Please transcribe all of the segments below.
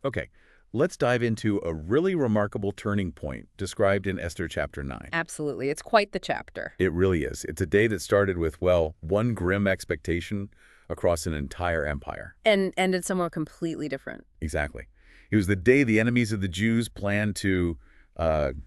Okay, let's dive into a really remarkable turning point described in Esther chapter 9. Absolutely. It's quite the chapter. It really is. It's a day that started with, well, one grim expectation across an entire empire. And ended somewhere completely different. Exactly. It was the day the enemies of the Jews planned to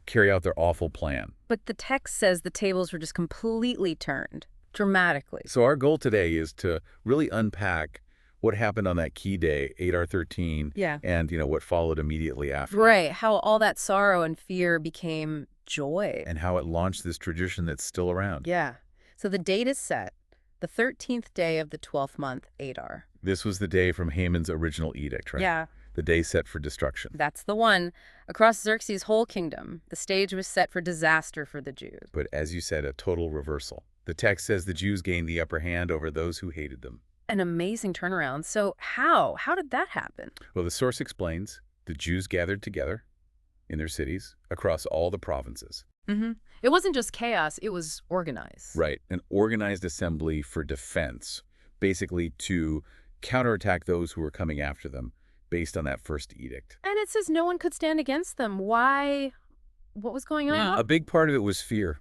carry out their awful plan. But the text says the tables were just completely turned, dramatically. So our goal today is to really unpack what happened on that key day, Adar 13, Yeah. and, what followed immediately after. Right. How all that sorrow and fear became joy. And how it launched this tradition that's still around. Yeah. So the date is set, the 13th day of the 12th month, Adar. This was the day from Haman's original edict, right? Yeah. The day set for destruction. That's the one. Across Xerxes' whole kingdom, the stage was set for disaster for the Jews. But as you said, a total reversal. The text says the Jews gained the upper hand over those who hated them. An amazing turnaround. So how? How did that happen? Well, the source explains the Jews gathered together in their cities across all the provinces. It wasn't just chaos, it was organized. Right, an organized assembly for defense, basically to counterattack those who were coming after them based on that first edict. And it says no one could stand against them. Why? What was going on? A big part of it was fear.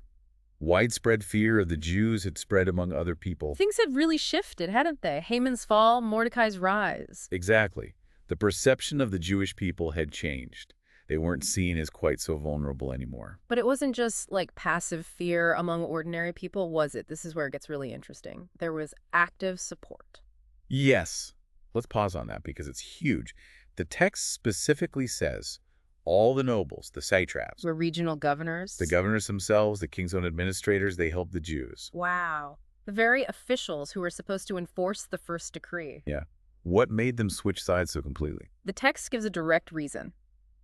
Widespread fear of the Jews had spread among other people. Things had really shifted, hadn't they? Haman's fall, Mordecai's rise. Exactly. The perception of the Jewish people had changed. They weren't seen as quite so vulnerable anymore. But it wasn't just like passive fear among ordinary people, was it? This is where it gets really interesting. There was active support. Yes. Let's pause on that because it's huge. The text specifically says all the nobles, the satraps, Were regional governors. the governors themselves, the king's own administrators, they helped the Jews. Wow. The very officials who were supposed to enforce the first decree. Yeah. What made them switch sides so completely? The text gives a direct reason.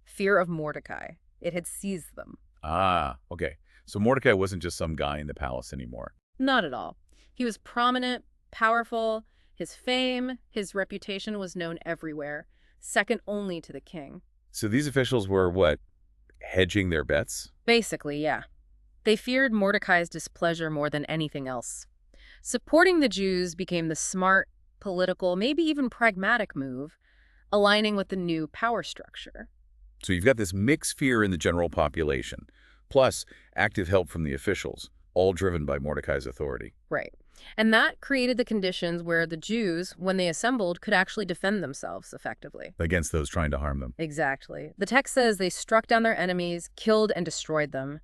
Fear of Mordecai. It had seized them. Ah, okay. So Mordecai wasn't just some guy in the palace anymore. Not at all. He was prominent, powerful. His fame, his reputation was known everywhere, second only to the king. So these officials were, what, hedging their bets? Basically, yeah. They feared Mordecai's displeasure more than anything else. Supporting the Jews became the smart, political, maybe even pragmatic move, aligning with the new power structure. So you've got this mixed fear in the general population, plus active help from the officials, all driven by Mordecai's authority. Right. And that created the conditions where the Jews, when they assembled, could actually defend themselves effectively. Against those trying to harm them. Exactly. The text says they struck down their enemies, killed and destroyed them,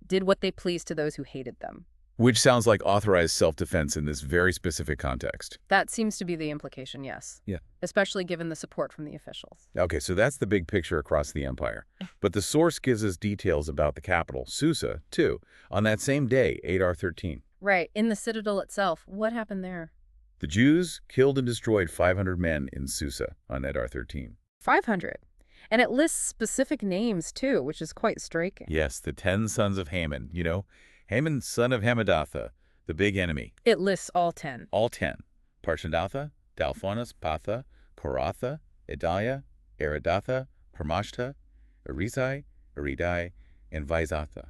did what they pleased to those who hated them. Which sounds like authorized self-defense in this very specific context. That seems to be the implication, yes. Yeah. Especially given the support from the officials. Okay, so that's the big picture across the empire. But the source gives us details about the capital, Susa, too, on that same day, Adar 13. Right. In the citadel itself, what happened there? The Jews killed and destroyed 500 men in Susa on Adar 13. 500. And it lists specific names, too, which is quite striking. Yes, the 10 sons of Haman, Haman, son of Hammedatha, the big enemy. It lists all 10. All 10. Parshandatha, Dalphonus, Patha, Koratha, Edaiah, Aridatha, Parmashta, Arizai, Aridai, and Vaizatha.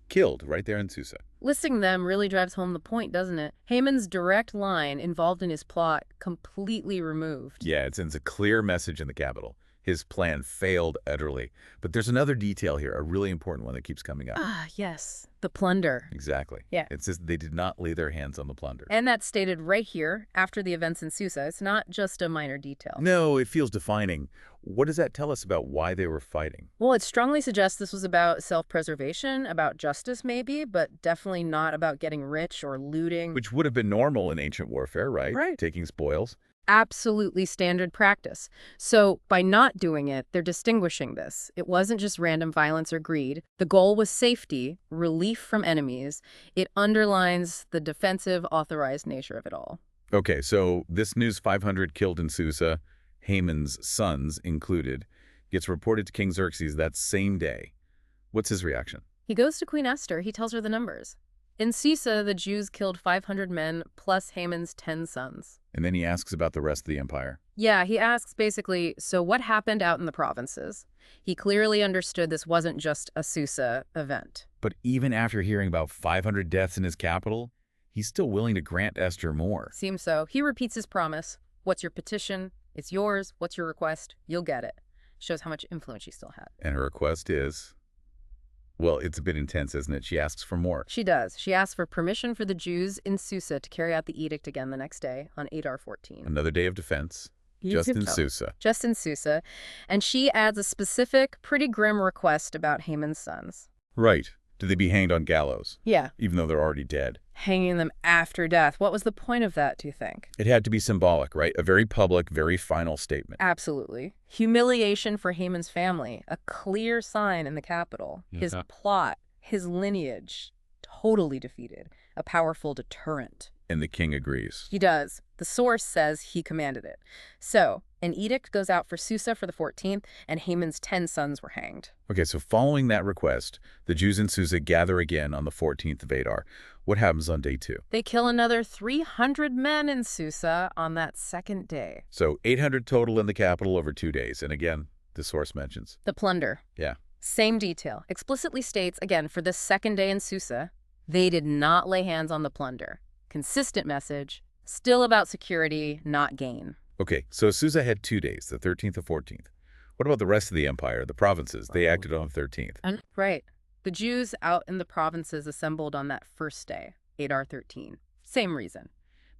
Killed right there in Susa. Listing them really drives home the point, doesn't it? Haman's direct line involved in his plot completely removed. Yeah, it sends a clear message in the capital. His plan failed utterly. But there's another detail here, a really important one that keeps coming up. Ah, yes. The plunder. Exactly. Yeah. It says they did not lay their hands on the plunder. And that's stated right here after the events in Susa. It's not just a minor detail. No, it feels defining. What does that tell us about why they were fighting? Well, it strongly suggests this was about self-preservation, about justice maybe, but definitely not about getting rich or looting. Which would have been normal in ancient warfare, right? Right. Taking spoils. Absolutely standard practice. So by not doing it, they're distinguishing this. It wasn't just random violence or greed. The goal was safety, relief from enemies. It underlines the defensive, authorized nature of it all. Okay, so this news 500 killed in Susa, Haman's sons included, gets reported to King Xerxes that same day. What's his reaction? He goes to Queen Esther. He tells her the numbers. In Susa, the Jews killed 500 men plus Haman's 10 sons. And then he asks about the rest of the empire. Yeah, he asks basically, so what happened out in the provinces? He clearly understood this wasn't just a Susa event. But even after hearing about 500 deaths in his capital, he's still willing to grant Esther more. Seems so. He repeats his promise. What's your petition? It's yours. What's your request? You'll get it. Shows how much influence she still had. And her request is, well, it's a bit intense, isn't it? She asks for more. She does. She asks for permission for the Jews in Susa to carry out the edict again the next day on Adar 14. Another day of defense, just in Susa. Just in Susa. And she adds a specific, pretty grim request about Haman's sons. Right. Do they be hanged on gallows? Yeah. Even though they're already dead. Hanging them after death. What was the point of that, do you think? It had to be symbolic, right? A very public, very final statement. Absolutely. Humiliation for Haman's family. A clear sign in the capital. His plot, his lineage, totally defeated. A powerful deterrent. And the king agrees. He does. The source says he commanded it. So, an edict goes out for Susa for the 14th, and Haman's 10 sons were hanged. Okay, so following that request, the Jews in Susa gather again on the 14th of Adar. What happens on day 2? They kill another 300 men in Susa on that second day. So 800 total in the capital over 2 days. And again, the source mentions. The plunder. Yeah. Same detail. Explicitly states, again, for this second day in Susa, they did not lay hands on the plunder. Consistent message, still about security, not gain. Okay, so Susa had 2 days, the 13th and 14th. What about the rest of the empire, the provinces? They acted on the 13th. Right. The Jews out in the provinces assembled on that first day, Adar 13. Same reason.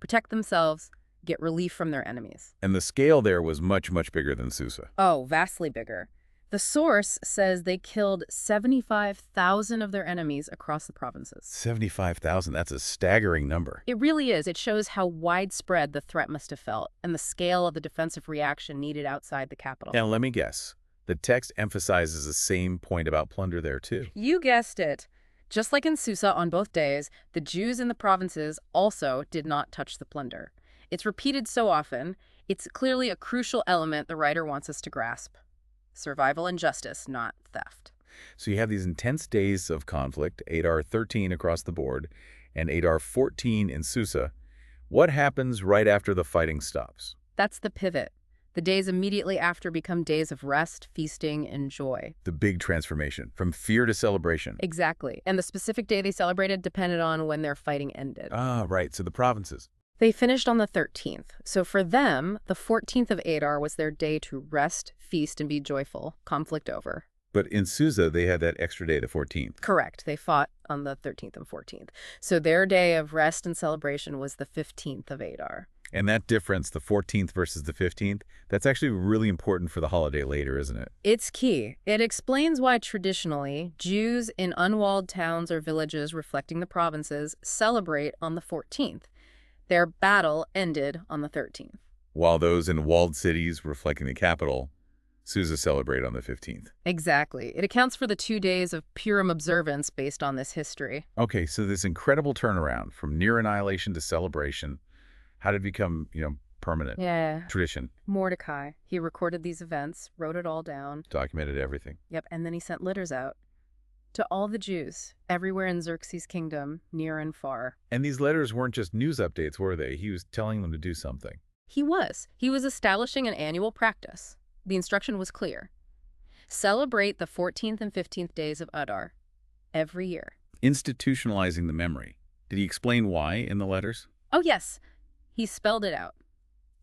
Protect themselves, get relief from their enemies. And the scale there was much, much bigger than Susa. Oh, vastly bigger. The source says they killed 75,000 of their enemies across the provinces. 75,000, that's a staggering number. It really is. It shows how widespread the threat must have felt and the scale of the defensive reaction needed outside the capital. Now, let me guess. The text emphasizes the same point about plunder there, too. You guessed it. Just like in Susa on both days, the Jews in the provinces also did not touch the plunder. It's repeated so often, it's clearly a crucial element the writer wants us to grasp. Survival and justice, not theft. So you have these intense days of conflict, Adar 13 across the board, and Adar 14 in Susa. What happens right after the fighting stops? That's the pivot. The days immediately after become days of rest, feasting, and joy. The big transformation, from fear to celebration. Exactly. And the specific day they celebrated depended on when their fighting ended. Ah, right. So the provinces. They finished on the 13th. So for them, the 14th of Adar was their day to rest, feast, and be joyful. Conflict over. But in Susa, they had that extra day, the 14th. Correct. They fought on the 13th and 14th. So their day of rest and celebration was the 15th of Adar. And that difference, the 14th versus the 15th, that's actually really important for the holiday later, isn't it? It's key. It explains why traditionally Jews in unwalled towns or villages reflecting the provinces celebrate on the 14th. Their battle ended on the 13th. While those in walled cities reflecting the capital, Susa celebrate on the 15th. Exactly. It accounts for the 2 days of Purim observance based on this history. Okay, so this incredible turnaround from near annihilation to celebration, how did it become, permanent? Yeah. Tradition. Mordecai. He recorded these events, wrote it all down. Documented everything. Yep, and then he sent letters out to all the Jews, everywhere in Xerxes' kingdom, near and far. And these letters weren't just news updates, were they? He was telling them to do something. He was. He was establishing an annual practice. The instruction was clear. Celebrate the 14th and 15th days of Adar every year. Institutionalizing the memory. Did he explain why in the letters? Oh, yes. He spelled it out.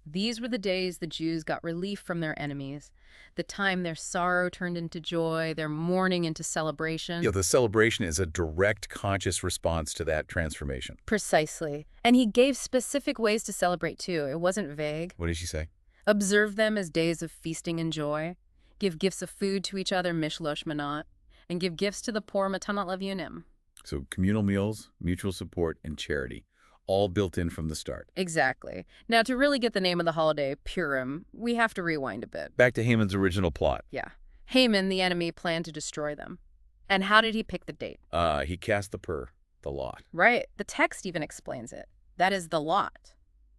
These were the days the Jews got relief from their enemies, the time their sorrow turned into joy, their mourning into celebration. The celebration is a direct, conscious response to that transformation. Precisely. And he gave specific ways to celebrate, too. It wasn't vague. What did she say? Observe them as days of feasting and joy. Give gifts of food to each other, mishlosh manat. And give gifts to the poor, matanat levunim. So communal meals, mutual support, and charity. All built in from the start. Exactly. Now, to really get the name of the holiday, Purim, we have to rewind a bit. Back to Haman's original plot. Yeah. Haman, the enemy, planned to destroy them. And how did he pick the date? He cast the lot. Right. The text even explains it. That is the lot.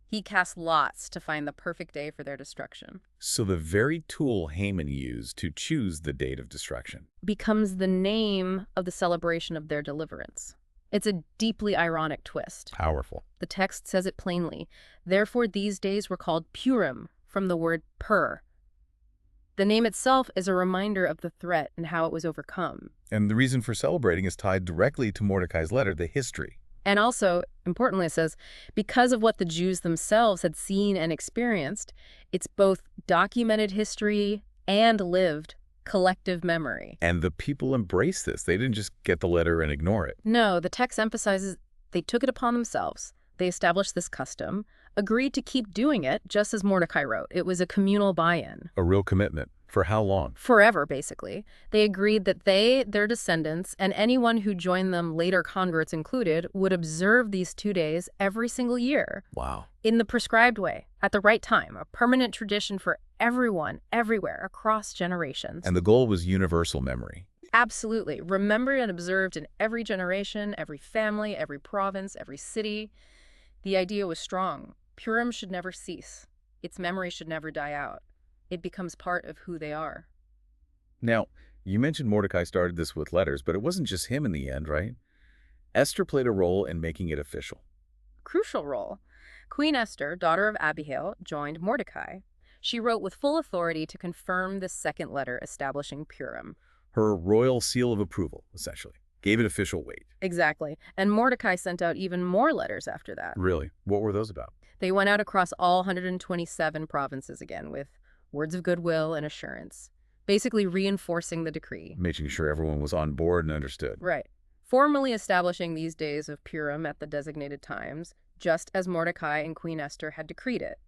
He cast lots to find the perfect day for their destruction. So the very tool Haman used to choose the date of destruction becomes the name of the celebration of their deliverance. It's a deeply ironic twist. Powerful. The text says it plainly. Therefore, these days were called Purim, from the word pur. The name itself is a reminder of the threat and how it was overcome. And the reason for celebrating is tied directly to Mordecai's letter, the history. And also, importantly, it says, because of what the Jews themselves had seen and experienced, it's both documented history and lived collective memory. And the people embraced this. They didn't just get the letter and ignore it. No, the text emphasizes they took it upon themselves. They established this custom, agreed to keep doing it, just as Mordecai wrote. It was a communal buy-in. A real commitment. For how long? Forever, basically. They agreed that they, their descendants, and anyone who joined them, later converts included, would observe these 2 days every single year. Wow. In the prescribed way, at the right time, a permanent tradition for everyone, everywhere, across generations. And the goal was universal memory. Absolutely. Remembered and observed in every generation, every family, every province, every city. The idea was strong. Purim should never cease. Its memory should never die out. It becomes part of who they are. Now, you mentioned Mordecai started this with letters, but it wasn't just him in the end, right? Esther played a role in making it official. Crucial role. Queen Esther, daughter of Abihail, joined Mordecai. She wrote with full authority to confirm this second letter establishing Purim. Her royal seal of approval, essentially, gave it official weight. Exactly. And Mordecai sent out even more letters after that. Really? What were those about? They went out across all 127 provinces again with words of goodwill and assurance, basically reinforcing the decree. Making sure everyone was on board and understood. Right. Formally establishing these days of Purim at the designated times, just as Mordecai and Queen Esther had decreed it.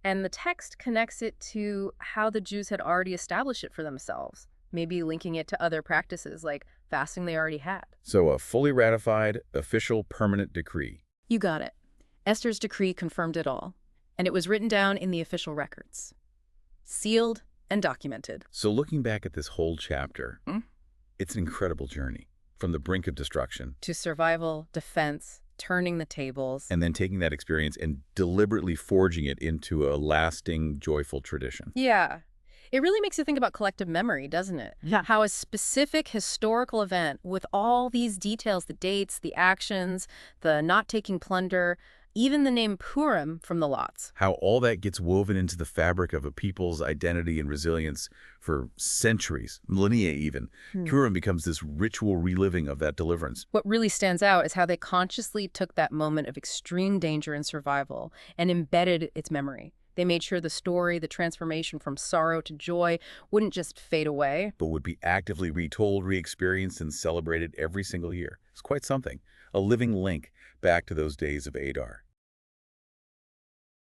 And the text connects it to how the Jews had already established it for themselves, maybe linking it to other practices like fasting they already had. So a fully ratified, official, permanent decree. You got it. Esther's decree confirmed it all, and it was written down in the official records. Sealed and documented. So looking back at this whole chapter, it's an incredible journey from the brink of destruction To survival, defense, turning the tables. and then taking that experience and deliberately forging it into a lasting, joyful tradition. Yeah. It really makes you think about collective memory, doesn't it? Yeah. How a specific historical event with all these details, the dates, the actions, the not taking plunder, even the name Purim from the lots. How all that gets woven into the fabric of a people's identity and resilience for centuries, millennia even. Purim becomes this ritual reliving of that deliverance. What really stands out is how they consciously took that moment of extreme danger and survival and embedded its memory. They made sure the story, the transformation from sorrow to joy, wouldn't just fade away. But would be actively retold, re-experienced, and celebrated every single year. It's quite something. A living link back to those days of Adar.